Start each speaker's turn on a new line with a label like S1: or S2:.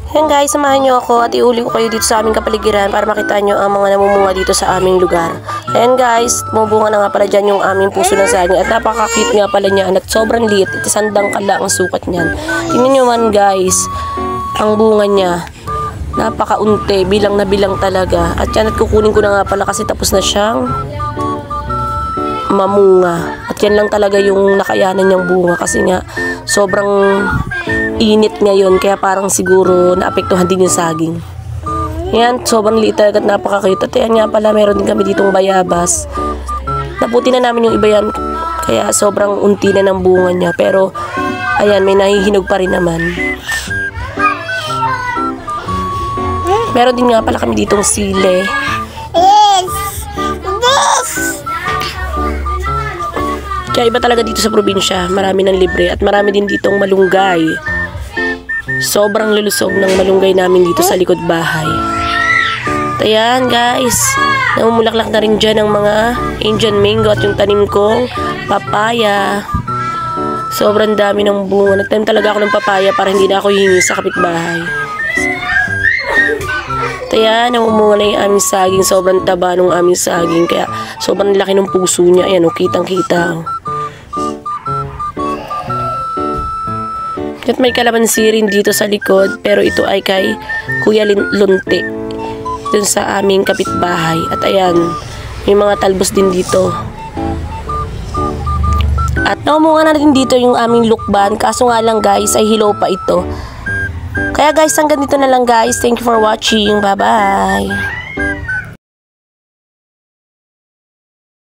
S1: Yan guys, samahan nyo ako at iuli ko kayo dito sa aming kapaligiran para makita nyo ang mga namumunga dito sa aming lugar. Ayan guys, bumubunga na nga pala dyan yung aming puso ng saging at napaka-cute nga pala niya at sobrang liit. Ito sandang kala ang sukat niyan. Tingnan nyo man guys, ang bunga niya. Napaka-unti, bilang na bilang talaga. At yan at kukunin ko na nga pala kasi tapos na siyang mamunga. At yan lang talaga yung nakayanan niyang bunga kasi nga sobrang init ngayon kaya parang siguro naapektuhan din yung saging. Yan, sobrang liit talaga at napaka-cute. At yan nga pala, meron din kami ditong bayabas. Naputi na namin yung iba yan kaya sobrang unti na ng bunga niya. Pero ayan, may nahihinog pa rin naman. Meron din nga pala kami ditong sile. Kaya iba talaga dito sa probinsya, marami ng libre at marami din ditong malunggay. Sobrang lulusog ng malunggay namin dito sa likod bahay. Ayan guys, namumulaklak na rin dyan ang mga Indian mango at yung tanim kong papaya. Sobrang dami ng bunga. Nagtanim talaga ako ng papaya para hindi na ako hihingi sa kapitbahay. Ayan, namumunga na yung aming saging. Sobrang taba ng aming saging. Kaya sobrang laki ng puso niya. Ayan o, kitang-kita. At may kalamansi rin dito sa likod. Pero ito ay kay Kuya Lunti. Dun sa aming kapitbahay. At ayan, may mga talbos din dito. At namumunga na rin dito yung aming lukban. Kaso nga lang guys, ay hilaw pa ito. Kaya guys, hanggang dito na lang guys. Thank you for watching. Bye-bye.